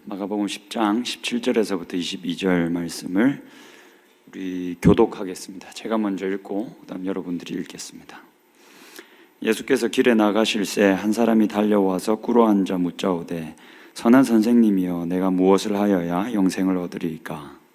마가복음 10장 17절에서부터 22절 말씀을 우리 교독하겠습니다. 제가 먼저 읽고 그다음 여러분들이 읽겠습니다. 예수께서 길에 나가실새 한 사람이 달려와서 꿇어앉아 묻자오되 선한 선생님이여 내가 무엇을 하여야 영생을 얻으리이까?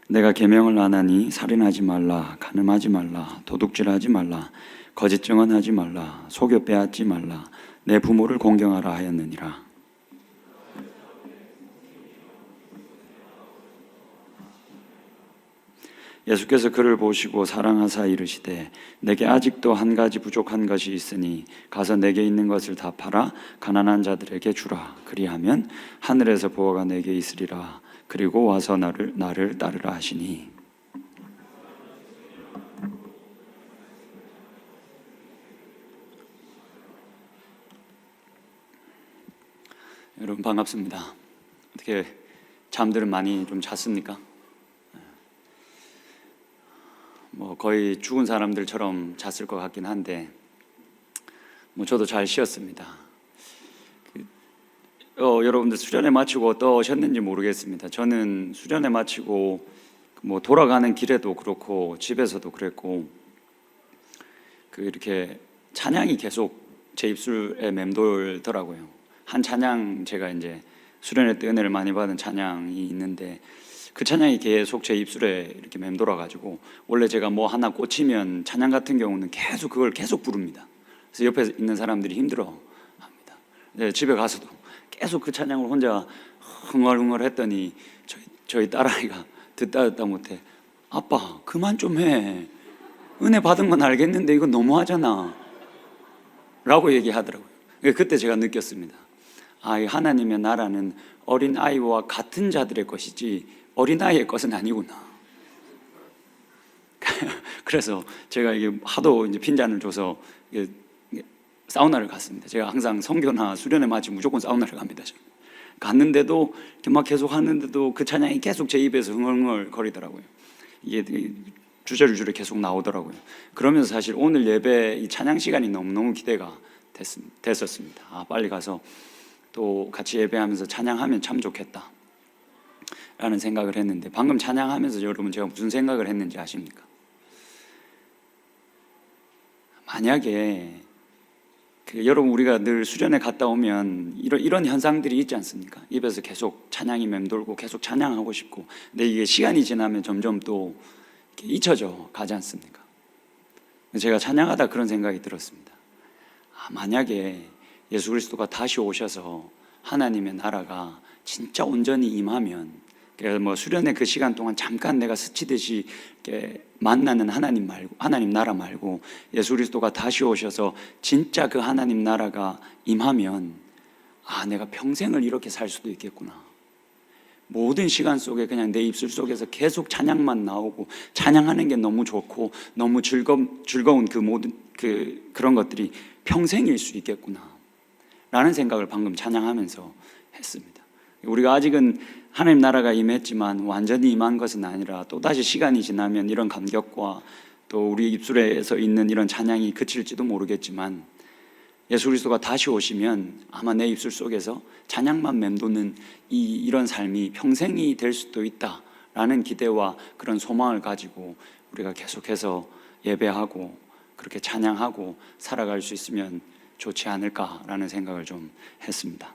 내가 계명을 안 하니 살인하지 말라, 간음하지 말라, 도둑질하지 말라, 거짓 증언하지 말라, 속여 빼앗지 말라, 내 부모를 공경하라 하였느니라. 예수께서 그를 보시고 사랑하사 이르시되 내게 아직도 한 가지 부족한 것이 있으니 가서 내게 있는 것을 다 팔아 가난한 자들에게 주라. 그리하면 하늘에서 보화가 내게 있으리라. 그리고 와서 나를 따르라 하시니. 여러분 반갑습니다. 어떻게 잠들은 많이 좀 잤습니까? 거의 죽은 사람들처럼 잤을 것 같긴 한데 저도 잘 쉬었습니다. 여러분들 수련회 마치고 어떠셨는지 모르겠습니다. 저는 수련회 마치고 돌아가는 길에도 그렇고 집에서도 그랬고 이렇게 찬양이 계속 제 입술에 맴돌더라고요. 한 찬양, 제가 이제 수련회 때 은혜를 많이 받은 찬양이 있는데 그 찬양이 계속 제 입술에 이렇게 맴돌아가지고, 원래 제가 하나 꽂히면 찬양 같은 경우는 그걸 계속 부릅니다. 그래서 옆에 있는 사람들이 힘들어합니다. 집에 가서도 계속 그 찬양을 혼자 흥얼흥얼 했더니 저희 딸아이가 듣다 못해 아빠 그만 좀 해, 은혜 받은 건 알겠는데 이거 너무하잖아 라고 얘기하더라고요. 그때 제가 느꼈습니다. 하나님의 나라는 어린아이와 같은 자들의 것이지 어린아이의 것은 아니구나. 그래서 제가 이게 하도 이제 핀잔을 줘서 사우나를 갔습니다. 제가 항상 선교나 수련회 마치면 무조건 사우나를 갑니다. 갔는데도 이렇게 계속 하는데도 그 찬양이 계속 제 입에서 흥얼흥얼 거리더라고요. 이게 주저주저 계속 나오더라고요. 그러면서 사실 오늘 예배 이 찬양 시간이 너무너무 기대가 됐었습니다. 빨리 가서 또 같이 예배하면서 찬양하면 참 좋겠다 라는 생각을 했는데, 방금 찬양하면서 여러분 제가 무슨 생각을 했는지 아십니까? 만약에 여러분 우리가 늘 수련회 갔다 오면 이런 현상들이 있지 않습니까? 입에서 계속 찬양이 맴돌고 계속 찬양하고 싶고, 근데 이게 시간이 지나면 점점 또 잊혀져 가지 않습니까? 제가 찬양하다 그런 생각이 들었습니다. 만약에 예수 그리스도가 다시 오셔서 하나님의 나라가 진짜 온전히 임하면, 수련회 그 시간 동안 잠깐 내가 스치듯이 이렇게 만나는 하나님 나라 말고 예수 그리스도가 다시 오셔서 진짜 그 하나님 나라가 임하면 내가 평생을 이렇게 살 수도 있겠구나. 모든 시간 속에 그냥 내 입술 속에서 계속 찬양만 나오고 찬양하는 게 너무 좋고 너무 즐거운 그런 것들이 평생일 수 있겠구나 라는 생각을 방금 찬양하면서 했습니다. 우리가 아직은 하나님 나라가 임했지만 완전히 임한 것은 아니라 또다시 시간이 지나면 이런 감격과 또 우리 입술에서 있는 이런 찬양이 그칠지도 모르겠지만, 예수 그리스도가 다시 오시면 아마 내 입술 속에서 찬양만 맴도는 이런 삶이 평생이 될 수도 있다라는 기대와 그런 소망을 가지고 우리가 계속해서 예배하고 그렇게 찬양하고 살아갈 수 있으면 좋지 않을까라는 생각을 좀 했습니다.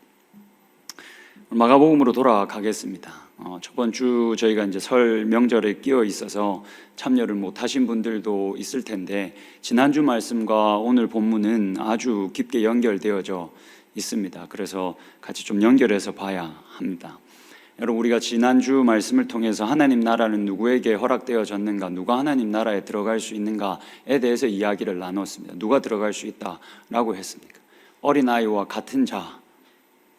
마가복음으로 돌아가겠습니다. 저번 주 저희가 이제 설 명절에 끼어 있어서 참여를 못하신 분들도 있을 텐데, 지난주 말씀과 오늘 본문은 아주 깊게 연결되어져 있습니다. 그래서 같이 좀 연결해서 봐야 합니다. 여러분, 우리가 지난주 말씀을 통해서 하나님 나라는 누구에게 허락되어졌는가, 누가 하나님 나라에 들어갈 수 있는가에 대해서 이야기를 나눴습니다. 누가 들어갈 수 있다라고 했습니까? 어린아이와 같은 자,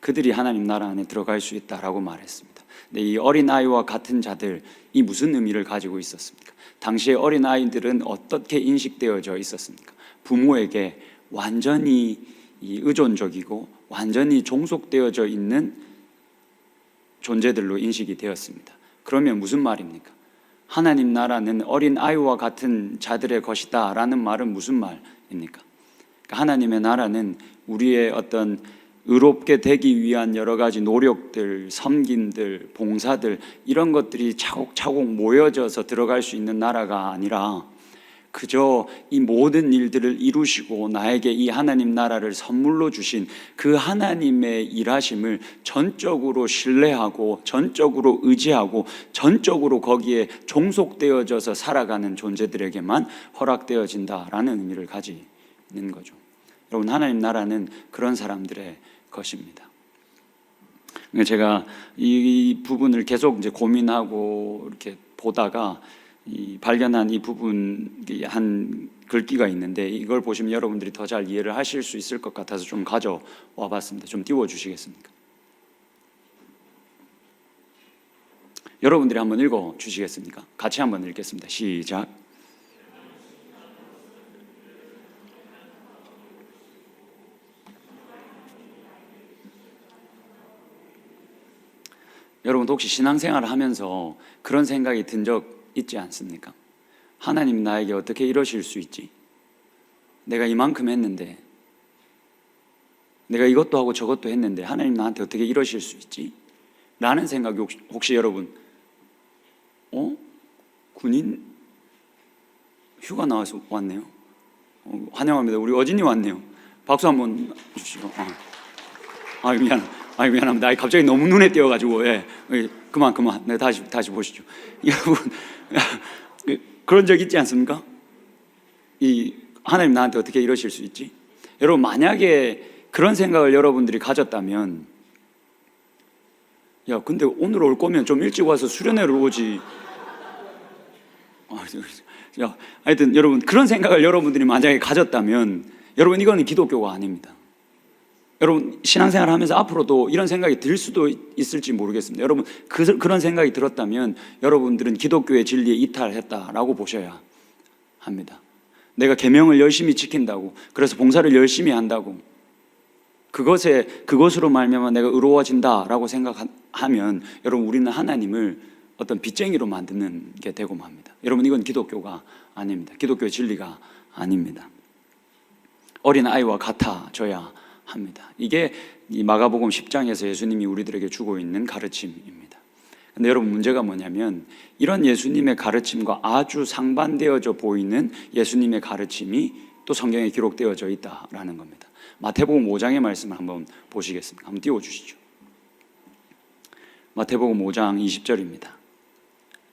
그들이 하나님 나라 안에 들어갈 수 있다라고 말했습니다. 근데 이 어린아이와 같은 자들이 무슨 의미를 가지고 있었습니까? 당시에 어린아이들은 어떻게 인식되어져 있었습니까? 부모에게 완전히 의존적이고 완전히 종속되어져 있는 존재들로 인식이 되었습니다. 그러면 무슨 말입니까? 하나님 나라는 어린 아이와 같은 자들의 것이다 라는 말은 무슨 말입니까? 하나님의 나라는 우리의 어떤 의롭게 되기 위한 여러 가지 노력들, 섬김들, 봉사들 이런 것들이 차곡차곡 모여져서 들어갈 수 있는 나라가 아니라 그저 이 모든 일들을 이루시고 나에게 이 하나님 나라를 선물로 주신 그 하나님의 일하심을 전적으로 신뢰하고 전적으로 의지하고 전적으로 거기에 종속되어져서 살아가는 존재들에게만 허락되어진다라는 의미를 가지는 거죠. 여러분, 하나님 나라는 그런 사람들의 것입니다. 제가 이 부분을 계속 이제 고민하고 이렇게 보다가 발견한 이 부분 한 글귀가 있는데 이걸 보시면 여러분들이 더 잘 이해를 하실 수 있을 것 같아서 좀 가져와 봤습니다. 좀 띄워주시겠습니까? 여러분들이 한번 읽어 주시겠습니까? 같이 한번 읽겠습니다. 시작. 여러분 혹시 신앙생활을 하면서 그런 생각이 든 적 있지 않습니까? 하나님 나에게 어떻게 이러실 수 있지? 내가 이만큼 했는데, 내가 이것도 하고 저것도 했는데 하나님 나한테 어떻게 이러실 수 있지? 라는 생각이 혹시 여러분 군인 휴가 나와서 왔네요. 환영합니다. 우리 어진이 왔네요. 박수 한번 주시죠. 미안합니다. 갑자기 너무 눈에 띄어가지고 그만. 네, 다시 보시죠. 여러분 그런 적 있지 않습니까? 이 하나님 나한테 어떻게 이러실 수 있지? 여러분 만약에 그런 생각을 여러분들이 가졌다면, 야 근데 오늘 올 거면 좀 일찍 와서 수련회를 오지. 하여튼 여러분 그런 생각을 여러분들이 만약에 가졌다면 여러분 이거는 기독교가 아닙니다. 여러분 신앙생활 하면서 앞으로도 이런 생각이 들 수도 있을지 모르겠습니다. 여러분 그런 생각이 들었다면 여러분들은 기독교의 진리에 이탈했다라고 보셔야 합니다. 내가 계명을 열심히 지킨다고, 그래서 봉사를 열심히 한다고, 그것으로 말미암아 내가 의로워진다라고 생각하면 여러분 우리는 하나님을 어떤 빚쟁이로 만드는 게 되고 맙니다. 여러분 이건 기독교가 아닙니다. 기독교의 진리가 아닙니다. 어린 아이와 같아져야 합니다. 이게 이 마가복음 10장에서 예수님이 우리들에게 주고 있는 가르침입니다. 근데 여러분 문제가 뭐냐면 이런 예수님의 가르침과 아주 상반되어져 보이는 예수님의 가르침이 또 성경에 기록되어져 있다라는 겁니다. 마태복음 5장의 말씀을 한번 보시겠습니까? 한번 띄워주시죠. 마태복음 5장 20절입니다.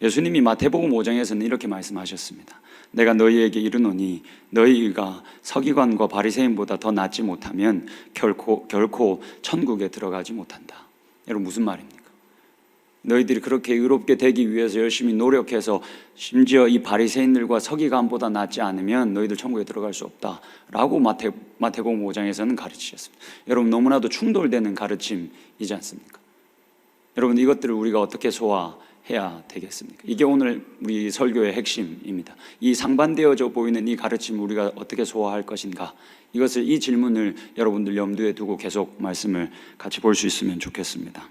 예수님이 마태복음 5장에서는 이렇게 말씀하셨습니다. 내가 너희에게 이르노니 너희가 서기관과 바리새인보다 더 낫지 못하면 결코 천국에 들어가지 못한다. 여러분 무슨 말입니까? 너희들이 그렇게 의롭게 되기 위해서 열심히 노력해서 심지어 이 바리새인들과 서기관보다 낫지 않으면 너희들 천국에 들어갈 수 없다라고 마태복음 5장에서는 가르치셨습니다. 여러분 너무나도 충돌되는 가르침이지 않습니까? 여러분 이것들을 우리가 어떻게 소화해야 되겠습니까? 이게 오늘 우리 설교의 핵심입니다. 이 상반되어져 보이는 이 가르침을 우리가 어떻게 소화할 것인가, 이 질문을 여러분들 염두에 두고 계속 말씀을 같이 볼 수 있으면 좋겠습니다.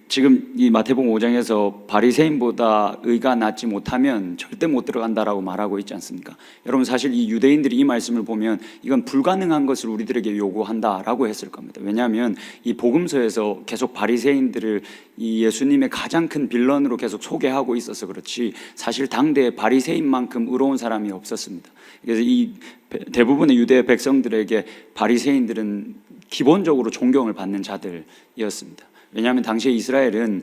지금 이 마태복음 5장에서 바리새인보다 의가 낫지 못하면 절대 못 들어간다라고 말하고 있지 않습니까? 여러분 사실 이 유대인들이 이 말씀을 보면 이건 불가능한 것을 우리들에게 요구한다라고 했을 겁니다. 왜냐하면 이 복음서에서 계속 바리새인들을 이 예수님의 가장 큰 빌런으로 계속 소개하고 있어서 그렇지 사실 당대에 바리새인만큼 의로운 사람이 없었습니다. 그래서 이 대부분의 유대 백성들에게 바리새인들은 기본적으로 존경을 받는 자들이었습니다. 왜냐하면 당시에 이스라엘은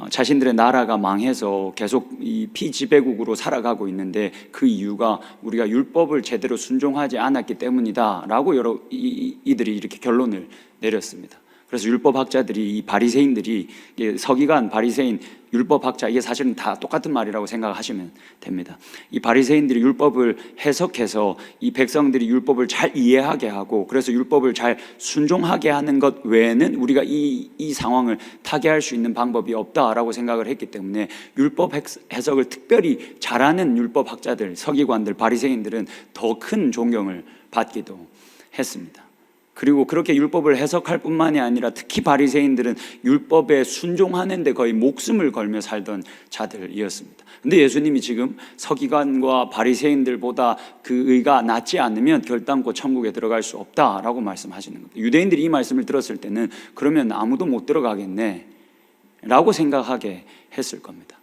자신들의 나라가 망해서 계속 이 피지배국으로 살아가고 있는데 그 이유가 우리가 율법을 제대로 순종하지 않았기 때문이다라고 이들이 이렇게 결론을 내렸습니다. 그래서 율법학자들이 이 바리새인들이 서기관, 바리새인, 율법학자 이게 사실은 다 똑같은 말이라고 생각하시면 됩니다. 이 바리새인들이 율법을 해석해서 이 백성들이 율법을 잘 이해하게 하고 그래서 율법을 잘 순종하게 하는 것 외에는 우리가 이 상황을 타개할 수 있는 방법이 없다라고 생각을 했기 때문에 율법 해석을 특별히 잘하는 율법학자들, 서기관들, 바리새인들은 더 큰 존경을 받기도 했습니다. 그리고 그렇게 율법을 해석할 뿐만이 아니라 특히 바리새인들은 율법에 순종하는 데 거의 목숨을 걸며 살던 자들이었습니다. 근데 예수님이 지금 서기관과 바리새인들보다 그 의가 낫지 않으면 결단코 천국에 들어갈 수 없다라고 말씀하시는 겁니다. 유대인들이 이 말씀을 들었을 때는 그러면 아무도 못 들어가겠네 라고 생각하게 했을 겁니다.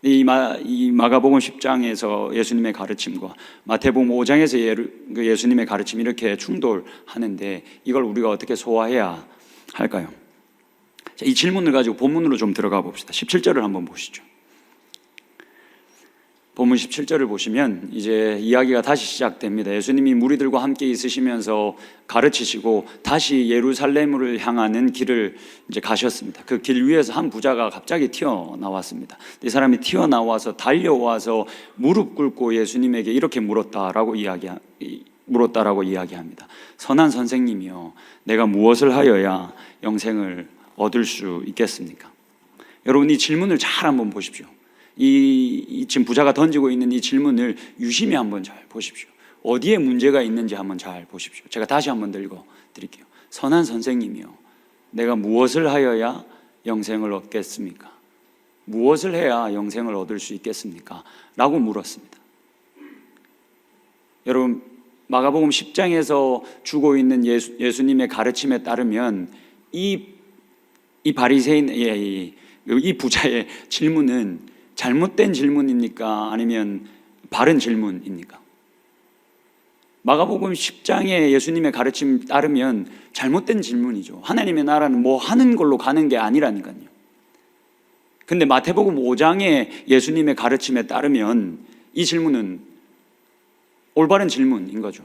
이 마가복음 10장에서 예수님의 가르침과 마태복음 5장에서 예수님의 가르침이 이렇게 충돌하는데 이걸 우리가 어떻게 소화해야 할까요? 자, 이 질문을 가지고 본문으로 좀 들어가 봅시다. 17절을 한번 보시죠. 본문 17절을 보시면 이제 이야기가 다시 시작됩니다. 예수님이 무리들과 함께 있으시면서 가르치시고 다시 예루살렘을 향하는 길을 이제 가셨습니다. 그 길 위에서 한 부자가 갑자기 튀어나왔습니다. 이 사람이 튀어나와서 달려와서 무릎 꿇고 예수님에게 이렇게 물었다라고 이야기합니다. 선한 선생님이요, 내가 무엇을 하여야 영생을 얻을 수 있겠습니까? 여러분, 이 질문을 잘 한번 보십시오. 지금 부자가 던지고 있는 이 질문을 유심히 한번 잘 보십시오. 어디에 문제가 있는지 한번 잘 보십시오. 제가 다시 한번 읽어 드릴게요. 선한 선생님이요, 내가 무엇을 하여야 영생을 얻겠습니까? 무엇을 해야 영생을 얻을 수 있겠습니까? 라고 물었습니다. 여러분, 마가복음 10장에서 주고 있는 예수님의 가르침에 따르면 이 바리새인, 이 부자의 질문은 잘못된 질문입니까? 아니면 바른 질문입니까? 마가복음 10장의 예수님의 가르침 따르면 잘못된 질문이죠. 하나님의 나라는 뭐 하는 걸로 가는 게 아니라니까요. 근데 마태복음 5장의 예수님의 가르침에 따르면 이 질문은 올바른 질문인 거죠.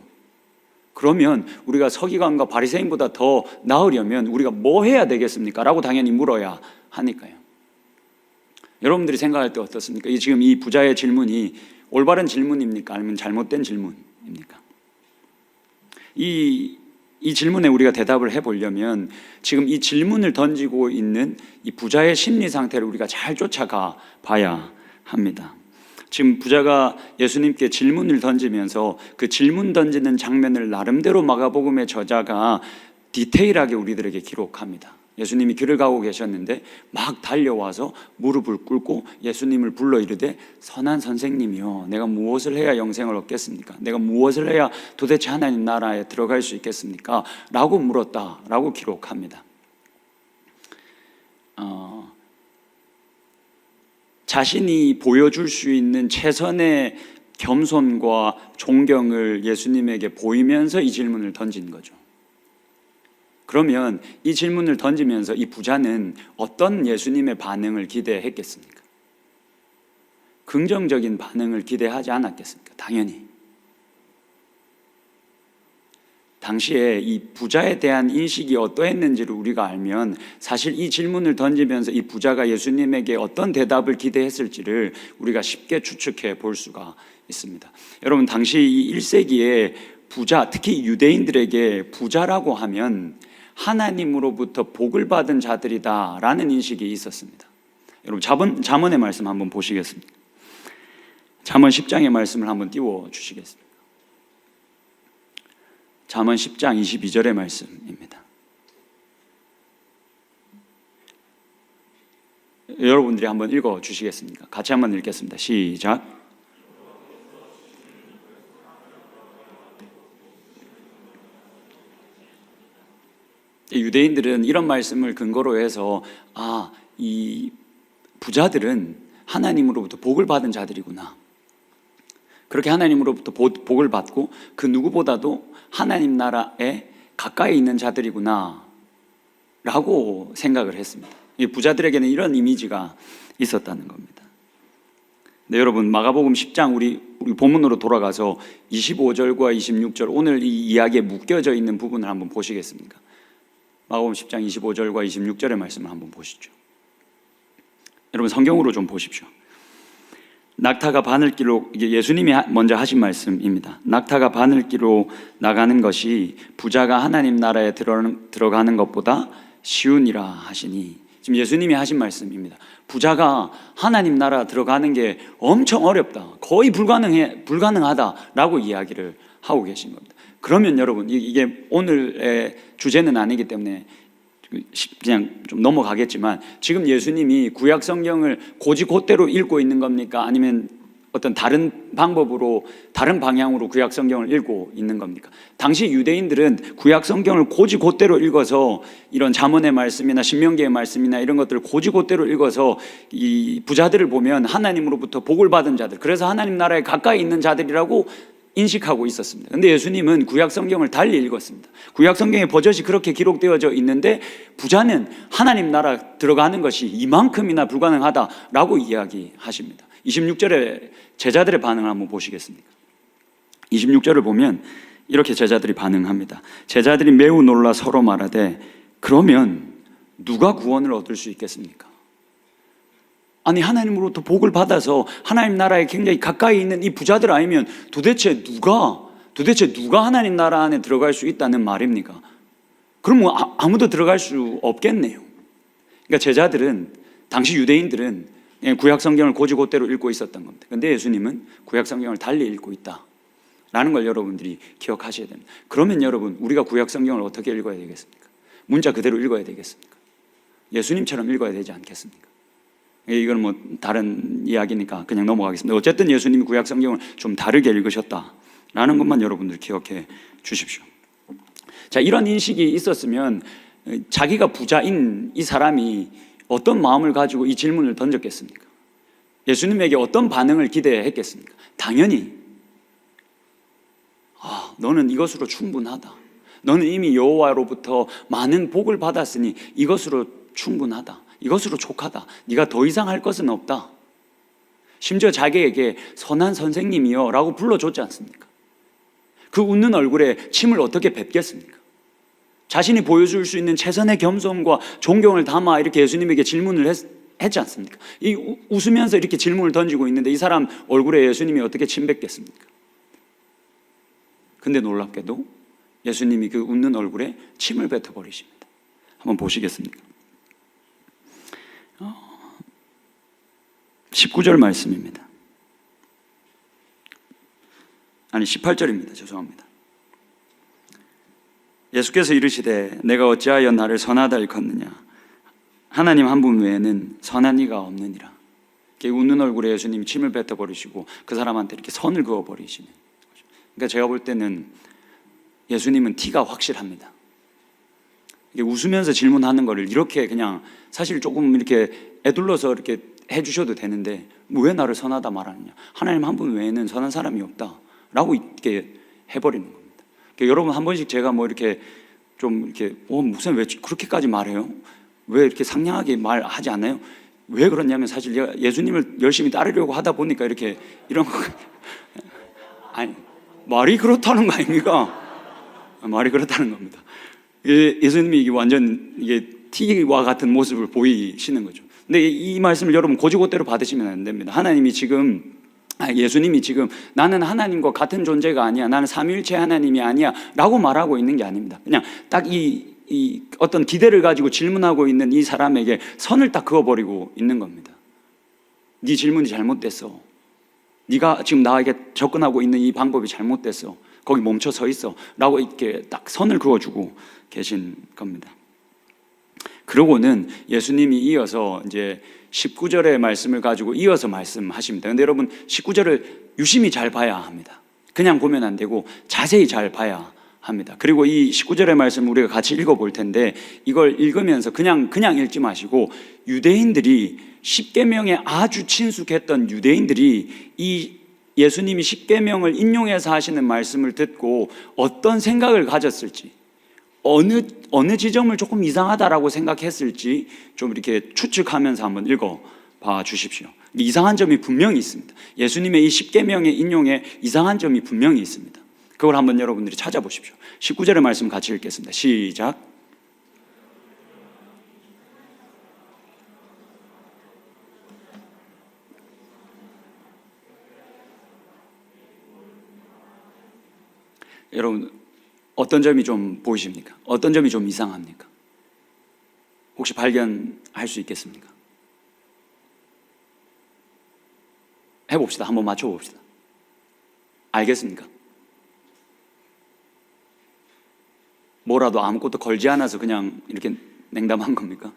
그러면 우리가 서기관과 바리새인보다 더 나으려면 우리가 뭐 해야 되겠습니까? 라고 당연히 물어야 하니까요. 여러분들이 생각할 때 어떻습니까? 지금 이 부자의 질문이 올바른 질문입니까? 아니면 잘못된 질문입니까? 이 질문에 우리가 대답을 해보려면 지금 이 질문을 던지고 있는 이 부자의 심리 상태를 우리가 잘 쫓아가 봐야 합니다. 지금 부자가 예수님께 질문을 던지면서 그 질문 던지는 장면을 나름대로 마가복음의 저자가 디테일하게 우리들에게 기록합니다. 예수님이 길을 가고 계셨는데 막 달려와서 무릎을 꿇고 예수님을 불러 이르되 선한 선생님이요, 내가 무엇을 해야 영생을 얻겠습니까? 내가 무엇을 해야 도대체 하나님 나라에 들어갈 수 있겠습니까? 라고 물었다라고 기록합니다. 자신이 보여줄 수 있는 최선의 겸손과 존경을 예수님에게 보이면서 이 질문을 던진 거죠. 그러면 이 질문을 던지면서 이 부자는 어떤 예수님의 반응을 기대했겠습니까? 긍정적인 반응을 기대하지 않았겠습니까? 당연히. 당시에 이 부자에 대한 인식이 어떠했는지를 우리가 알면 사실 이 질문을 던지면서 이 부자가 예수님에게 어떤 대답을 기대했을지를 우리가 쉽게 추측해 볼 수가 있습니다. 여러분, 당시 이 1세기에 부자, 특히 유대인들에게 부자라고 하면 하나님으로부터 복을 받은 자들이다라는 인식이 있었습니다. 여러분, 잠언의 말씀 한번 보시겠습니까? 잠언 10장의 말씀을 한번 띄워 주시겠습니까? 잠언 10장 22절의 말씀입니다. 여러분들이 한번 읽어 주시겠습니까? 같이 한번 읽겠습니다. 시작. 유대인들은 이런 말씀을 근거로 해서 이 부자들은 하나님으로부터 복을 받은 자들이구나, 그렇게 하나님으로부터 복을 받고 그 누구보다도 하나님 나라에 가까이 있는 자들이구나 라고 생각을 했습니다. 이 부자들에게는 이런 이미지가 있었다는 겁니다. 네, 여러분, 마가복음 10장 우리 본문으로 돌아가서 25절과 26절, 오늘 이 이야기에 묶여져 있는 부분을 한번 보시겠습니까? 마가복음 10장 25절과 26절의 말씀을 한번 보시죠. 여러분, 성경으로 좀 보십시오. 낙타가 바늘길로, 이게 예수님이 먼저 하신 말씀입니다. 낙타가 바늘길로 나가는 것이 부자가 하나님 나라에 들어가는 것보다 쉬우니라 하시니, 지금 예수님이 하신 말씀입니다. 부자가 하나님 나라 들어가는 게 엄청 어렵다, 거의 불가능하다라고 이야기를 하고 계신 겁니다. 그러면 여러분, 이게 오늘의 주제는 아니기 때문에 그냥 좀 넘어가겠지만, 지금 예수님이 구약 성경을 곧대로 읽고 있는 겁니까? 아니면 어떤 다른 방법으로, 다른 방향으로 구약 성경을 읽고 있는 겁니까? 당시 유대인들은 구약 성경을 곧대로 읽어서 이런 잠언의 말씀이나 신명기의 말씀이나 이런 것들을 곧대로 읽어서 이 부자들을 보면 하나님으로부터 복을 받은 자들, 그래서 하나님 나라에 가까이 있는 자들이라고 인식하고 있었습니다. 근데 예수님은 구약 성경을 달리 읽었습니다. 구약 성경에 버젓이 그렇게 기록되어져 있는데, 부자는 하나님 나라 들어가는 것이 이만큼이나 불가능하다라고 이야기하십니다. 26절에 제자들의 반응을 한번 보시겠습니까? 26절을 보면 이렇게 제자들이 반응합니다. 제자들이 매우 놀라 서로 말하되, 그러면 누가 구원을 얻을 수 있겠습니까? 아니, 하나님으로부터 복을 받아서 하나님 나라에 굉장히 가까이 있는 이 부자들 아니면 도대체 누가 하나님 나라 안에 들어갈 수 있다는 말입니까? 그럼 뭐 아무도 들어갈 수 없겠네요. 그러니까 제자들은, 당시 유대인들은 구약 성경을 곧대로 읽고 있었던 겁니다. 그런데 예수님은 구약 성경을 달리 읽고 있다라는 걸 여러분들이 기억하셔야 됩니다. 그러면 여러분, 우리가 구약 성경을 어떻게 읽어야 되겠습니까? 문자 그대로 읽어야 되겠습니까? 예수님처럼 읽어야 되지 않겠습니까? 이건 뭐 다른 이야기니까 그냥 넘어가겠습니다. 어쨌든 예수님이 구약 성경을 좀 다르게 읽으셨다라는 것만 여러분들 기억해 주십시오. 자, 이런 인식이 있었으면 자기가 부자인 이 사람이 어떤 마음을 가지고 이 질문을 던졌겠습니까? 예수님에게 어떤 반응을 기대했겠습니까? 당연히, 너는 이것으로 충분하다. 너는 이미 여호와로부터 많은 복을 받았으니 이것으로 충분하다. 이것으로 족하다. 네가 더 이상 할 것은 없다. 심지어 자기에게 선한 선생님이여 라고 불러줬지 않습니까? 그 웃는 얼굴에 침을 어떻게 뱉겠습니까? 자신이 보여줄 수 있는 최선의 겸손과 존경을 담아 이렇게 예수님에게 질문을 했지 않습니까? 웃으면서 이렇게 질문을 던지고 있는데 이 사람 얼굴에 예수님이 어떻게 침 뱉겠습니까? 근데 놀랍게도 예수님이 그 웃는 얼굴에 침을 뱉어버리십니다. 한번 보시겠습니까? 19절 말씀입니다. 아니 18절입니다. 죄송합니다. 예수께서 이르시되 내가 어찌하여 나를 선하다 일컫느냐? 하나님 한 분 외에는 선한 이가 없느니라. 이렇게 웃는 얼굴에 예수님이 침을 뱉어버리시고 그 사람한테 이렇게 선을 그어버리시는 거죠. 그러니까 제가 볼 때는 예수님은 티가 확실합니다. 웃으면서 질문하는 거를 이렇게 그냥 사실 조금 이렇게 애둘러서 이렇게 해주셔도 되는데 왜 나를 선하다 말하느냐? 하나님 한 분 외에는 선한 사람이 없다라고 이렇게 해버리는 겁니다. 그러니까 여러분 한 번씩 제가 뭐 이렇게 좀 이렇게 목사님 왜 그렇게까지 말해요? 왜 이렇게 상냥하게 말하지 않아요? 왜 그러냐면 사실 제가 예수님을 열심히 따르려고 하다 보니까 이렇게 이런 거 아니 말이 그렇다는 거 아닙니까? 말이 그렇다는 겁니다. 예수님이 이게 완전 이게 티와 같은 모습을 보이시는 거죠. 근데 이 말씀을 여러분 곧대로 받으시면 안 됩니다. 예수님이 지금 나는 하나님과 같은 존재가 아니야, 나는 삼위일체 하나님이 아니야 라고 말하고 있는 게 아닙니다. 그냥 딱 이 어떤 기대를 가지고 질문하고 있는 이 사람에게 선을 딱 그어버리고 있는 겁니다. 네 질문이 잘못됐어. 네가 지금 나에게 접근하고 있는 이 방법이 잘못됐어. 거기 멈춰 서 있어 라고 이렇게 딱 선을 그어주고 계신 겁니다. 그러고는 예수님이 이어서 이제 19절의 말씀을 가지고 이어서 말씀하십니다. 근데 여러분 19절을 유심히 잘 봐야 합니다. 그냥 보면 안 되고 자세히 잘 봐야 합니다. 그리고 이 19절의 말씀을 우리가 같이 읽어볼 텐데 이걸 읽으면서 그냥 읽지 마시고 유대인들이 십계명에 아주 친숙했던 유대인들이 이 예수님이 십계명을 인용해서 하시는 말씀을 듣고 어떤 생각을 가졌을지, 어느 지점을 조금 이상하다라고 생각했을지 좀 이렇게 추측하면서 한번 읽어봐 주십시오. 이상한 점이 분명히 있습니다. 예수님의 이 십계명의 인용에 이상한 점이 분명히 있습니다. 그걸 한번 여러분들이 찾아보십시오. 19절의 말씀 같이 읽겠습니다. 시작. 여러분 어떤 점이 좀 보이십니까? 어떤 점이 좀 이상합니까? 혹시 발견할 수 있겠습니까? 해봅시다. 한번 맞춰봅시다. 알겠습니까? 뭐라도 아무것도 걸지 않아서 그냥 이렇게 냉담한 겁니까?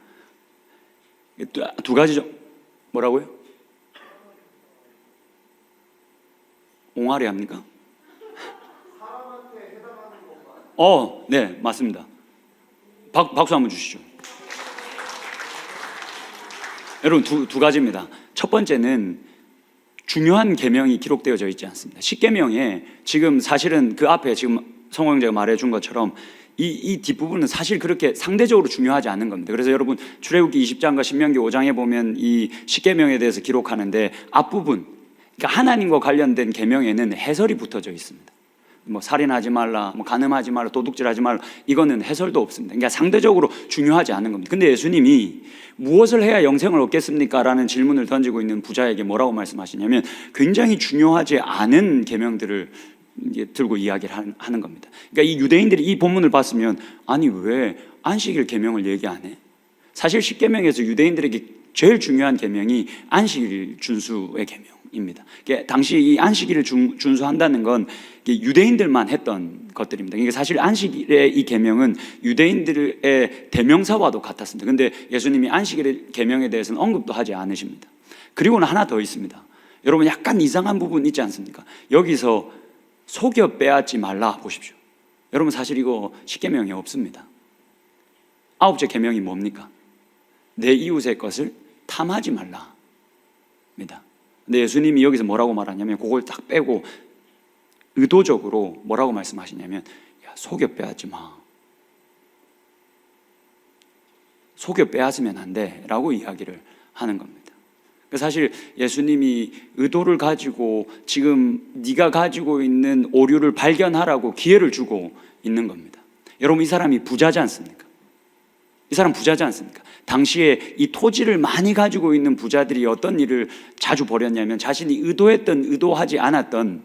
두 가지죠. 뭐라고요? 옹알이 합니까? 네, 맞습니다. 박수 한번 주시죠. 여러분, 두 가지입니다. 첫 번째는 중요한 계명이 기록되어져 있지 않습니다. 십계명에 지금 사실은 그 앞에 지금 성호 형제가 말해준 것처럼 이 뒷부분은 사실 그렇게 상대적으로 중요하지 않은 겁니다. 그래서 여러분 출애굽기 20장과 신명기 5장에 보면 이 십계명에 대해서 기록하는데 앞부분, 그러니까 하나님과 관련된 계명에는 해설이 붙어져 있습니다. 뭐 살인하지 말라, 뭐 간음하지 말라, 도둑질하지 말라, 이거는 해설도 없습니다. 그러니까 상대적으로 중요하지 않은 겁니다. 근데 예수님이 무엇을 해야 영생을 얻겠습니까? 라는 질문을 던지고 있는 부자에게 뭐라고 말씀하시냐면 굉장히 중요하지 않은 계명들을 이제 들고 이야기를 하는 겁니다. 그러니까 이 유대인들이 이 본문을 봤으면 아니 왜 안식일 계명을 얘기 안 해? 사실 십계명에서 유대인들에게 제일 중요한 계명이 안식일 준수의 계명입니다. 그러니까 당시 이 안식일을 준수한다는 건 유대인들만 했던 것들입니다. 그러니까 사실 안식일의 이 계명은 유대인들의 대명사와도 같았습니다. 근데 예수님이 안식일의 계명에 대해서는 언급도 하지 않으십니다. 그리고는 하나 더 있습니다. 여러분 약간 이상한 부분 있지 않습니까? 여기서 속여 빼앗지 말라 보십시오. 여러분 사실 이거 십계명에 없습니다. 아홉째 계명이 뭡니까? 내 이웃의 것을 탐하지 말라 입니다. 근데 예수님이 여기서 뭐라고 말하냐면 그걸 딱 빼고 의도적으로 뭐라고 말씀하시냐면 야, 속여 빼앗지 마. 속여 빼앗으면 안 돼 라고 이야기를 하는 겁니다. 사실 예수님이 의도를 가지고 지금 네가 가지고 있는 오류를 발견하라고 기회를 주고 있는 겁니다. 여러분 이 사람이 부자지 않습니까? 이 사람 부자지 않습니까? 당시에 이 토지를 많이 가지고 있는 부자들이 어떤 일을 자주 벌였냐면 자신이 의도했던 의도하지 않았던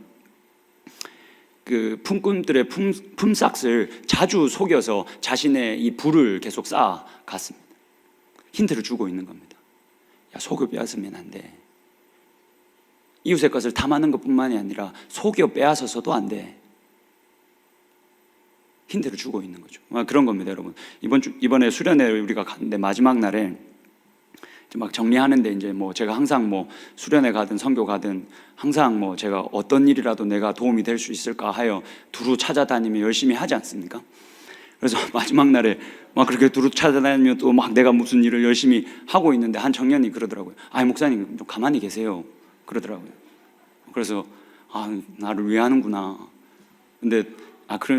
그 품꾼들의 품삯을 자주 속여서 자신의 이 부를 계속 쌓아갔습니다. 힌트를 주고 있는 겁니다. 야, 속여 빼앗으면 안 돼. 이웃의 것을 탐하는 것뿐만이 아니라 속여 빼앗아서도 안 돼. 힌트를 주고 있는 거죠. 그런 겁니다, 여러분. 이번에 수련회 우리가 갔는데 마지막 날에 막 정리하는데 이제 뭐 제가 항상 뭐 수련회 가든 선교 가든 항상 뭐 제가 어떤 일이라도 내가 도움이 될 수 있을까 하여 두루 찾아다니며 열심히 하지 않습니까? 그래서 마지막 날에 막 그렇게 두루 찾아다니며 또 막 내가 무슨 일을 열심히 하고 있는데 한 청년이 그러더라고요. 아, 목사님 좀 가만히 계세요. 그러더라고요. 그래서 아, 나를 위하는구나. 근데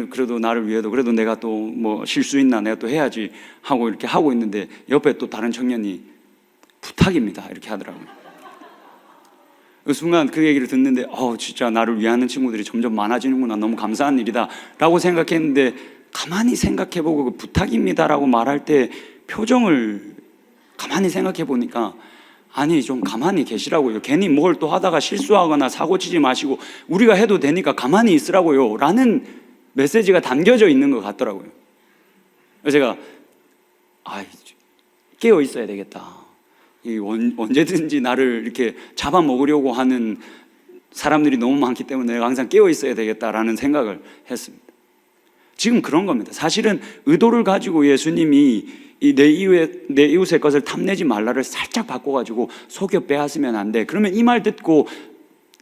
그래도 나를 위해도 그래도 내가 또 뭐 실수있나 내가 또 해야지 하고 이렇게 하고 있는데 옆에 또 다른 청년이 부탁입니다 이렇게 하더라고요. 그 순간 그 얘기를 듣는데 진짜 나를 위하는 친구들이 점점 많아지는구나, 너무 감사한 일이다 라고 생각했는데 가만히 생각해보고 그 부탁입니다라고 말할 때 표정을 가만히 생각해보니까 아니 좀 가만히 계시라고요. 괜히 뭘 또 하다가 실수하거나 사고치지 마시고 우리가 해도 되니까 가만히 있으라고요 라는 메시지가 담겨져 있는 것 같더라고요. 그래서 제가 깨어 있어야 되겠다. 언제든지 나를 이렇게 잡아먹으려고 하는 사람들이 너무 많기 때문에 내가 항상 깨어 있어야 되겠다라는 생각을 했습니다. 지금 그런 겁니다. 사실은 의도를 가지고 예수님이 내 이웃의 것을 탐내지 말라를 살짝 바꿔가지고 속여 빼앗으면 안 돼. 그러면 이 말 듣고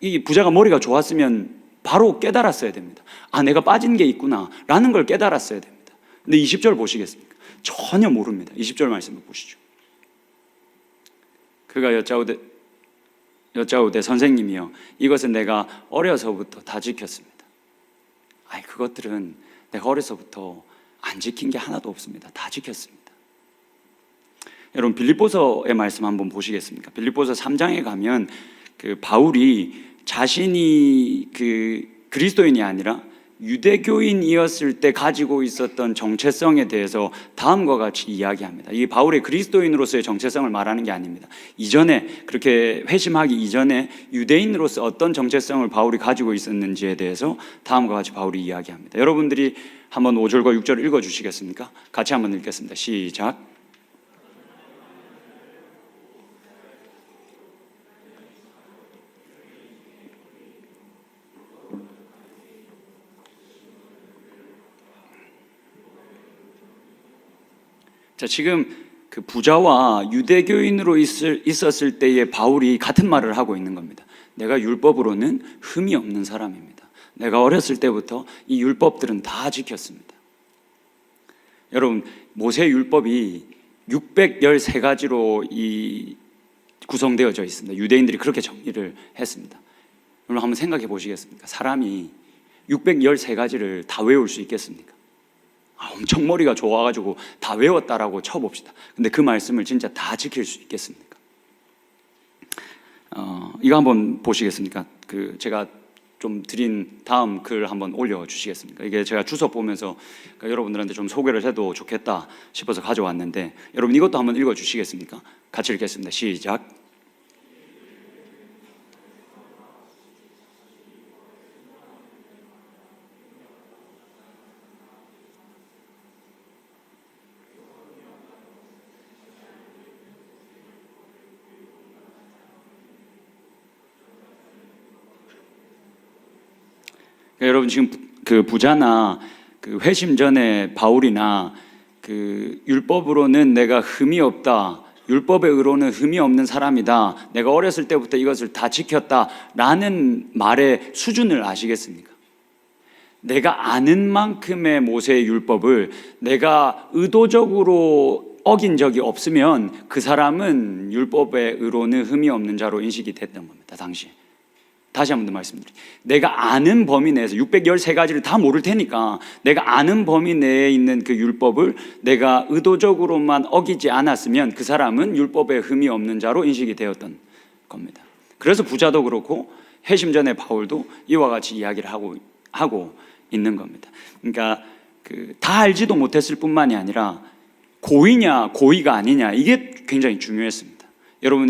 이 부자가 머리가 좋았으면 바로 깨달았어야 됩니다. 내가 빠진 게 있구나 라는 걸 깨달았어야 됩니다. 근데 20절 보시겠습니까? 전혀 모릅니다. 20절 말씀을 보시죠. 그가 여짜오되 선생님이여 이것은 내가 어려서부터 다 지켰습니다. 그것들은 내가 어려서부터 안 지킨 게 하나도 없습니다. 다 지켰습니다. 여러분 빌립보서의 말씀 한번 보시겠습니까? 빌립보서 3장에 가면 그 바울이 자신이 그 그리스도인이 아니라 유대교인이었을 때 가지고 있었던 정체성에 대해서 다음과 같이 이야기합니다. 이 바울의 그리스도인으로서의 정체성을 말하는 게 아닙니다. 이전에 그렇게 회심하기 이전에 유대인으로서 어떤 정체성을 바울이 가지고 있었는지에 대해서 다음과 같이 바울이 이야기합니다. 여러분들이 한번 5절과 6절을 읽어주시겠습니까? 같이 한번 읽겠습니다. 시작. 자, 지금 그 부자와 유대교인으로 있었을 때의 바울이 같은 말을 하고 있는 겁니다. 내가 율법으로는 흠이 없는 사람입니다. 내가 어렸을 때부터 이 율법들은 다 지켰습니다. 여러분, 모세 율법이 613가지로 구성되어져 있습니다. 유대인들이 그렇게 정리를 했습니다. 여러분 한번 생각해 보시겠습니까? 사람이 613가지를 다 외울 수 있겠습니까? 엄청 머리가 좋아가지고 다 외웠다라고 쳐봅시다. 근데 그 말씀을 진짜 다 지킬 수 있겠습니까? 이거 한번 보시겠습니까? 제가 좀 드린 다음 글 한번 올려주시겠습니까? 이게 제가 주소 보면서 여러분들한테 좀 소개를 해도 좋겠다 싶어서 가져왔는데, 여러분 이것도 한번 읽어주시겠습니까? 같이 읽겠습니다. 시작. 여러분 지금 그 부자나 그 회심 전에 바울이나 그 율법으로는 내가 흠이 없다, 율법의 의로는 흠이 없는 사람이다, 내가 어렸을 때부터 이것을 다 지켰다라는 말의 수준을 아시겠습니까? 내가 아는 만큼의 모세의 율법을 내가 의도적으로 어긴 적이 없으면 그 사람은 율법의 의로는 흠이 없는 자로 인식이 됐던 겁니다. 당시에. 다시 한 번 더 말씀드릴게요. 내가 아는 범위 내에서 613가지를 다 모를 테니까 내가 아는 범위 내에 있는 그 율법을 내가 의도적으로만 어기지 않았으면 그 사람은 율법에 흠이 없는 자로 인식이 되었던 겁니다. 그래서 부자도 그렇고 회심전의 바울도 이와 같이 이야기를 하고 있는 겁니다. 그러니까 다 알지도 못했을 뿐만이 아니라 고의냐 고의가 아니냐, 이게 굉장히 중요했습니다. 여러분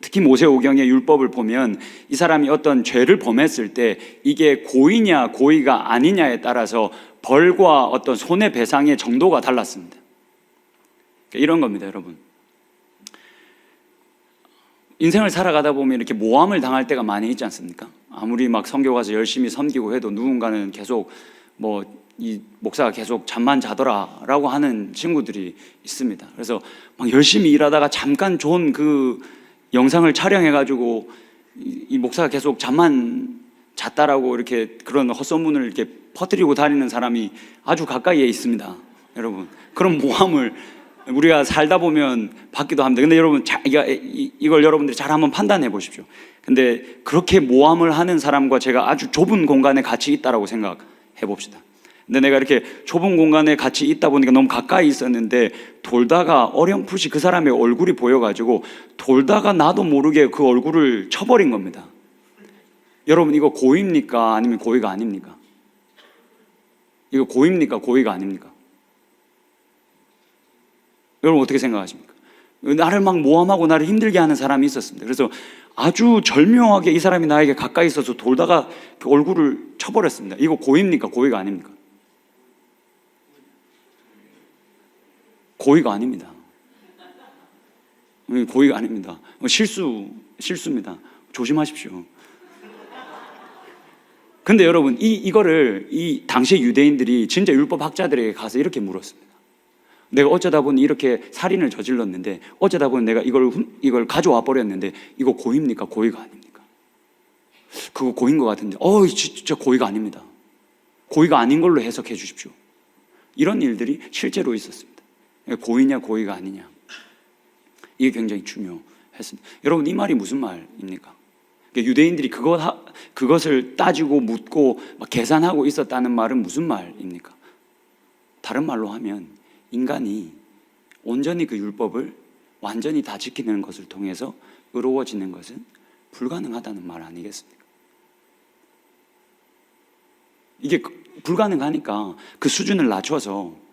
특히 모세오경의 율법을 보면 이 사람이 어떤 죄를 범했을 때 이게 고의냐 고의가 아니냐에 따라서 벌과 어떤 손해배상의 정도가 달랐습니다. 그러니까 이런 겁니다, 여러분. 인생을 살아가다 보면 이렇게 모함을 당할 때가 많이 있지 않습니까? 아무리 막 선교 가서 열심히 섬기고 해도 누군가는 계속 이 목사가 계속 잠만 자더라라고 하는 친구들이 있습니다. 그래서 막 열심히 일하다가 잠깐 좋은 그 영상을 촬영해가지고 이 목사가 계속 잠만 잤다라고 이렇게 그런 헛소문을 이렇게 퍼뜨리고 다니는 사람이 아주 가까이에 있습니다. 여러분, 그런 모함을 우리가 살다 보면 받기도 합니다. 근데 여러분 이걸 여러분들이 잘 한번 판단해 보십시오. 근데 그렇게 모함을 하는 사람과 제가 아주 좁은 공간에 같이 있다라고 생각해 봅시다. 근데 내가 이렇게 좁은 공간에 같이 있다 보니까 너무 가까이 있었는데 돌다가 어렴풋이 그 사람의 얼굴이 보여가지고 돌다가 나도 모르게 그 얼굴을 쳐버린 겁니다. 여러분 이거 고의입니까? 아니면 고의가 아닙니까? 이거 고의입니까? 고의가 아닙니까? 여러분 어떻게 생각하십니까? 나를 막 모함하고 나를 힘들게 하는 사람이 있었습니다. 그래서 아주 절묘하게 이 사람이 나에게 가까이 있어서 돌다가 그 얼굴을 쳐버렸습니다. 이거 고의입니까? 고의가 아닙니까? 고의가 아닙니다. 고의가 아닙니다. 실수입니다. 조심하십시오. 근데 여러분 이거를 이 당시 유대인들이 진짜 율법 학자들에게 가서 이렇게 물었습니다. 내가 어쩌다 보니 이렇게 살인을 저질렀는데, 어쩌다 보니 내가 이걸 가져와 버렸는데 이거 고의입니까? 고의가 아닙니까? 그거 고의인 것 같은데 진짜 고의가 아닙니다. 고의가 아닌 걸로 해석해 주십시오. 이런 일들이 실제로 있었습니다. 고의냐 고의가 아니냐, 이게 굉장히 중요했습니다. 여러분 이 말이 무슨 말입니까? 유대인들이 그것을 따지고 묻고 막 계산하고 있었다는 말은 무슨 말입니까? 다른 말로 하면 인간이 온전히 그 율법을 완전히 다 지키는 것을 통해서 의로워지는 것은 불가능하다는 말 아니겠습니까? 이게 불가능하니까 그 수준을 낮춰서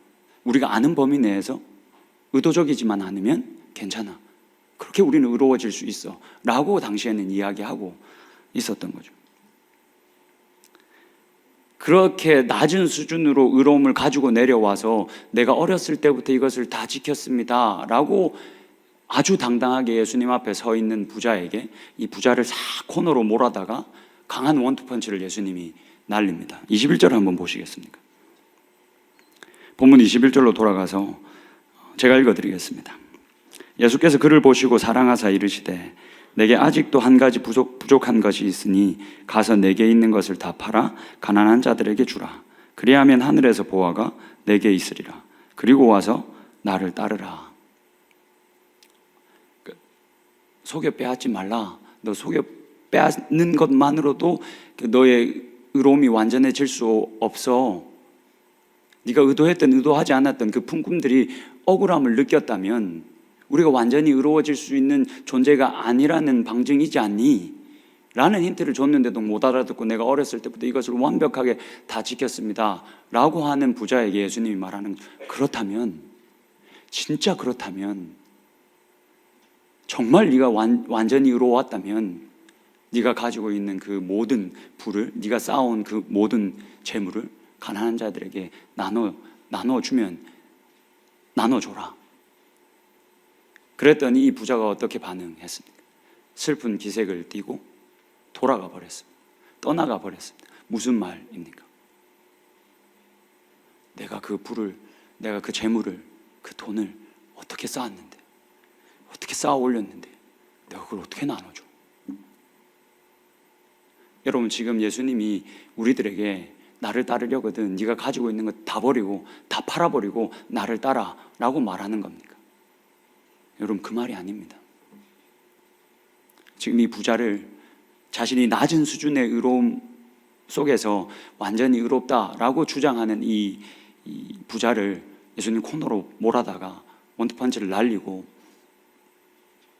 우리가 아는 범위 내에서 의도적이지만 않으면 괜찮아, 그렇게 우리는 의로워질 수 있어 라고 당시에는 이야기하고 있었던 거죠. 그렇게 낮은 수준으로 의로움을 가지고 내려와서 내가 어렸을 때부터 이것을 다 지켰습니다 라고 아주 당당하게 예수님 앞에 서 있는 부자에게 이 부자를 싹 코너로 몰아다가 강한 원투펀치를 예수님이 날립니다. 21절 한번 보시겠습니까? 본문 21절로 돌아가서 제가 읽어드리겠습니다. 예수께서 그를 보시고 사랑하사 이르시되 내게 아직도 한 가지 부족한 것이 있으니 가서 내게 있는 것을 다 팔아 가난한 자들에게 주라. 그리하면 하늘에서 보화가 내게 있으리라. 그리고 와서 나를 따르라. 속여 빼앗지 말라. 너 속여 빼앗는 것만으로도 너의 의로움이 완전해질 수 없어. 네가 의도했든 의도하지 않았던 그 품꾼들이 억울함을 느꼈다면 우리가 완전히 의로워질 수 있는 존재가 아니라는 방증이지 않니? 라는 힌트를 줬는데도 못 알아듣고 내가 어렸을 때부터 이것을 완벽하게 다 지켰습니다 라고 하는 부자에게 예수님이 말하는 거죠. 그렇다면, 진짜 그렇다면, 정말 네가 완전히 의로웠다면 네가 가지고 있는 그 모든 부를, 네가 쌓아온 그 모든 재물을 가난한 자들에게 나눠주면 나눠줘라. 그랬더니 이 부자가 어떻게 반응했습니까? 슬픈 기색을 띠고 돌아가 버렸습니다. 떠나가 버렸습니다. 무슨 말입니까? 내가 그 부를, 내가 그 재물을, 그 돈을 어떻게 쌓았는데, 어떻게 쌓아 올렸는데 내가 그걸 어떻게 나눠줘? 여러분, 지금 예수님이 우리들에게 나를 따르려거든 네가 가지고 있는 것 다 버리고 다 팔아버리고 나를 따라 라고 말하는 겁니까? 여러분, 그 말이 아닙니다. 지금 이 부자를 자신이 낮은 수준의 의로움 속에서 완전히 의롭다라고 주장하는 이 부자를 예수님 코너로 몰아다가 원투펀치를 날리고,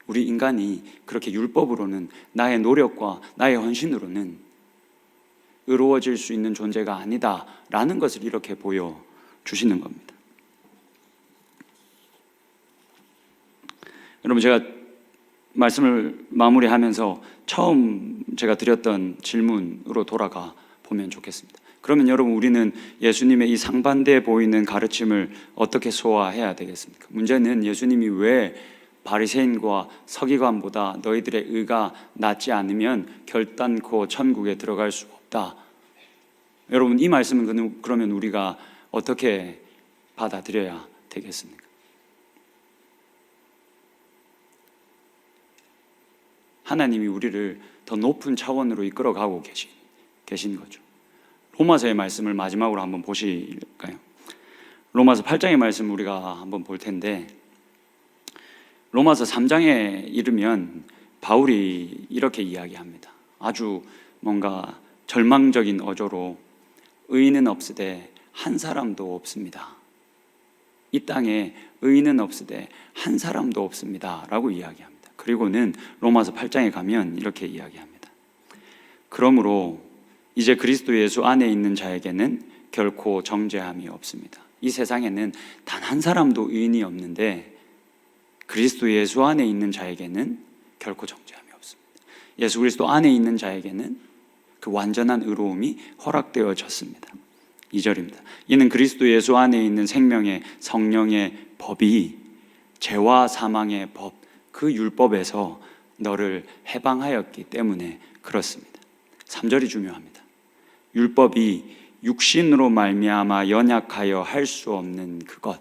우리 인간이 그렇게 율법으로는, 나의 노력과 나의 헌신으로는 의로워질 수 있는 존재가 아니다라는 것을 이렇게 보여주시는 겁니다. 여러분, 제가 말씀을 마무리하면서 처음 제가 드렸던 질문으로 돌아가 보면 좋겠습니다. 그러면 여러분, 우리는 예수님의 이 상반되어 보이는 가르침을 어떻게 소화해야 되겠습니까? 문제는 예수님이 왜 바리새인과 서기관보다 너희들의 의가 낫지 않으면 결단코 천국에 들어갈 수 없다. 여러분, 이 말씀은 그러면 우리가 어떻게 받아들여야 되겠습니까? 하나님이 우리를 더 높은 차원으로 이끌어가고 계신 거죠. 로마서의 말씀을 마지막으로 한번 보실까요? 로마서 8장의 말씀 우리가 한번 볼 텐데, 로마서 3장에 이르면 바울이 이렇게 이야기합니다. 아주 뭔가 절망적인 어조로 의인은 없으되 한 사람도 없습니다. 이 땅에 의인은 없으되 한 사람도 없습니다 라고 이야기합니다. 그리고는 로마서 8장에 가면 이렇게 이야기합니다. 그러므로 이제 그리스도 예수 안에 있는 자에게는 결코 정죄함이 없습니다. 이 세상에는 단 한 사람도 의인이 없는데 그리스도 예수 안에 있는 자에게는 결코 정죄함이 없습니다. 예수 그리스도 안에 있는 자에게는 그 완전한 의로움이 허락되어졌습니다. 2절입니다. 이는 그리스도 예수 안에 있는 생명의 성령의 법이 죄와 사망의 법, 그 율법에서 너를 해방하였기 때문에 그렇습니다. 3절이 중요합니다. 율법이 육신으로 말미암아 연약하여 할 수 없는 그것.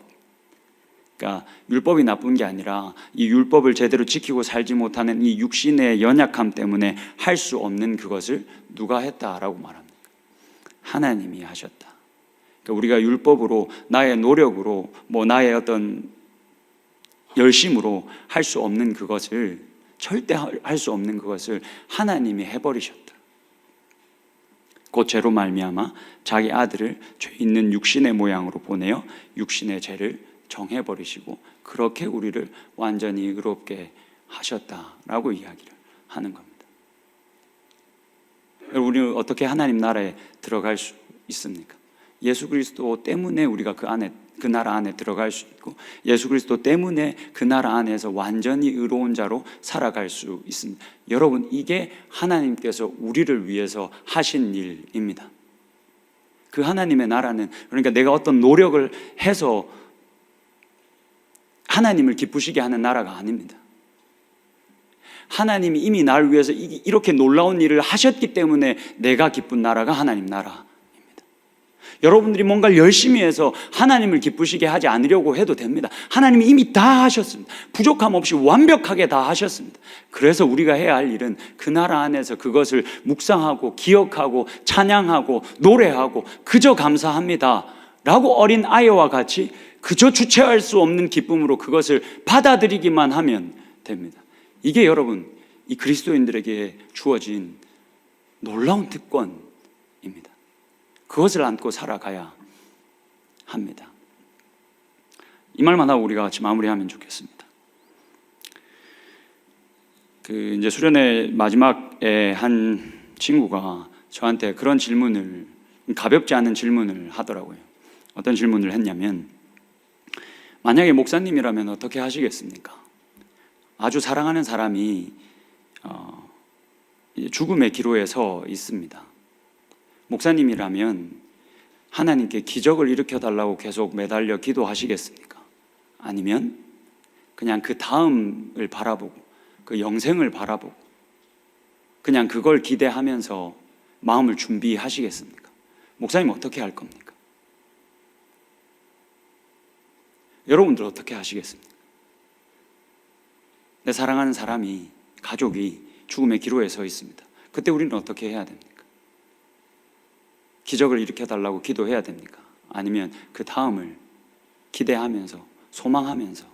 그러니까 율법이 나쁜 게 아니라 이 율법을 제대로 지키고 살지 못하는 이 육신의 연약함 때문에 할 수 없는 그것을 누가 했다라고 말합니까? 하나님이 하셨다. 그러니까 우리가 율법으로, 나의 노력으로, 나의 어떤 열심으로 할 수 없는 그것을, 절대 할 수 없는 그것을 하나님이 해버리셨다. 곧 죄로 말미암아 자기 아들을 죄 있는 육신의 모양으로 보내어 육신의 죄를 정해버리시고 그렇게 우리를 완전히 의롭게 하셨다라고 이야기를 하는 겁니다. 우리는 어떻게 하나님 나라에 들어갈 수 있습니까? 예수 그리스도 때문에 우리가 그 나라 안에 들어갈 수 있고, 예수 그리스도 때문에 그 나라 안에서 완전히 의로운 자로 살아갈 수 있습니다. 여러분, 이게 하나님께서 우리를 위해서 하신 일입니다. 그 하나님의 나라는, 그러니까 내가 어떤 노력을 해서 하나님을 기쁘시게 하는 나라가 아닙니다. 하나님이 이미 나를 위해서 이렇게 놀라운 일을 하셨기 때문에 내가 기쁜 나라가 하나님 나라. 여러분들이 뭔가를 열심히 해서 하나님을 기쁘시게 하지 않으려고 해도 됩니다. 하나님이 이미 다 하셨습니다. 부족함 없이 완벽하게 다 하셨습니다. 그래서 우리가 해야 할 일은 그 나라 안에서 그것을 묵상하고 기억하고 찬양하고 노래하고 그저 감사합니다 라고 어린 아이와 같이 그저 주체할 수 없는 기쁨으로 그것을 받아들이기만 하면 됩니다. 이게 여러분, 이 그리스도인들에게 주어진 놀라운 특권입니다. 그것을 안고 살아가야 합니다. 이 말만 하고 우리가 같이 마무리하면 좋겠습니다. 이제 수련회 마지막에 한 친구가 저한테 그런 질문을, 가볍지 않은 질문을 하더라고요. 어떤 질문을 했냐면, 만약에 목사님이라면 어떻게 하시겠습니까? 아주 사랑하는 사람이 죽음의 기로에 서 있습니다. 목사님이라면 하나님께 기적을 일으켜 달라고 계속 매달려 기도하시겠습니까? 아니면 그냥 그 다음을 바라보고 그 영생을 바라보고 그냥 그걸 기대하면서 마음을 준비하시겠습니까? 목사님 어떻게 할 겁니까? 여러분들 어떻게 하시겠습니까? 내 사랑하는 사람이, 가족이 죽음의 기로에 서 있습니다. 그때 우리는 어떻게 해야 됩니까? 기적을 일으켜 달라고 기도해야 됩니까? 아니면 그 다음을 기대하면서 소망하면서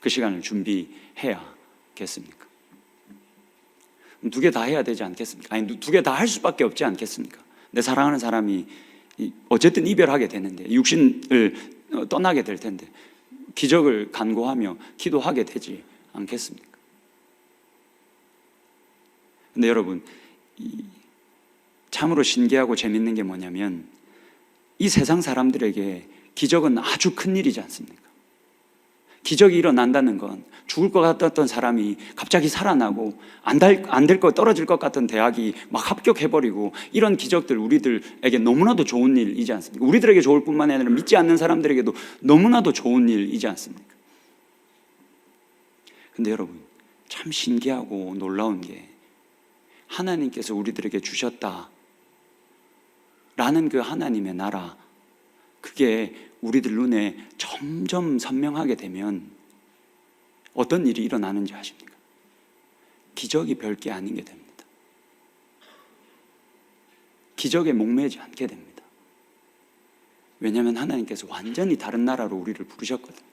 그 시간을 준비해야겠습니까? 두 개 다 해야 되지 않겠습니까? 아니, 두 개 다 할 수밖에 없지 않겠습니까? 내 사랑하는 사람이 어쨌든 이별하게 되는데, 육신을 떠나게 될 텐데 기적을 간구하며 기도하게 되지 않겠습니까? 근데 여러분, 참으로 신기하고 재밌는 게 뭐냐면 이 세상 사람들에게 기적은 아주 큰 일이지 않습니까? 기적이 일어난다는 건 죽을 것 같았던 사람이 갑자기 살아나고 안 될 것, 떨어질 것 같던 대학이 막 합격해버리고, 이런 기적들 우리들에게 너무나도 좋은 일이지 않습니까? 우리들에게 좋을 뿐만 아니라 믿지 않는 사람들에게도 너무나도 좋은 일이지 않습니까? 근데 여러분, 참 신기하고 놀라운 게 하나님께서 우리들에게 주셨다 라는 그 하나님의 나라, 그게 우리들 눈에 점점 선명하게 되면 어떤 일이 일어나는지 아십니까? 기적이 별게 아닌 게 됩니다. 기적에 목매지 않게 됩니다. 왜냐하면 하나님께서 완전히 다른 나라로 우리를 부르셨거든요.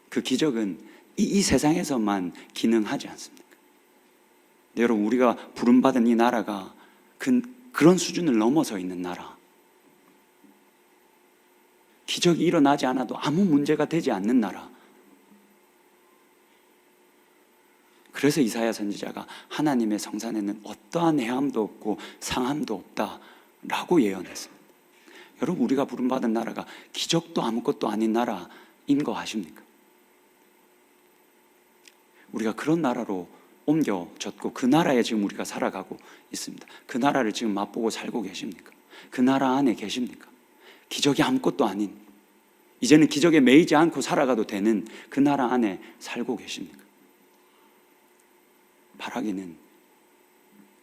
그 기적은 이 세상에서만 기능하지 않습니까? 근데 여러분, 우리가 부름받은 이 나라가 그런 수준을 넘어서 있는 나라, 기적이 일어나지 않아도 아무 문제가 되지 않는 나라. 그래서 이사야 선지자가 하나님의 성산에는 어떠한 해함도 없고 상함도 없다라고 예언했습니다. 여러분, 우리가 부름받은 나라가 기적도 아무것도 아닌 나라인 거 아십니까? 우리가 그런 나라로 옮겨졌고 그 나라에 지금 우리가 살아가고 있습니다. 그 나라를 지금 맛보고 살고 계십니까? 그 나라 안에 계십니까? 기적이 아무것도 아닌, 이제는 기적에 매이지 않고 살아가도 되는 그 나라 안에 살고 계십니까? 바라기는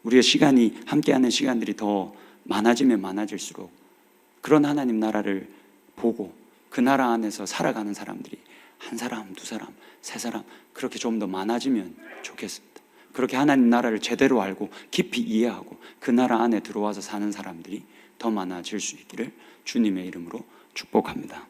우리의 시간이, 함께하는 시간들이 더 많아지면 많아질수록 그런 하나님 나라를 보고 그 나라 안에서 살아가는 사람들이 한 사람, 두 사람, 세 사람, 그렇게 좀 더 많아지면 좋겠습니다. 그렇게 하나님 나라를 제대로 알고 깊이 이해하고 그 나라 안에 들어와서 사는 사람들이 더 많아질 수 있기를 주님의 이름으로 축복합니다.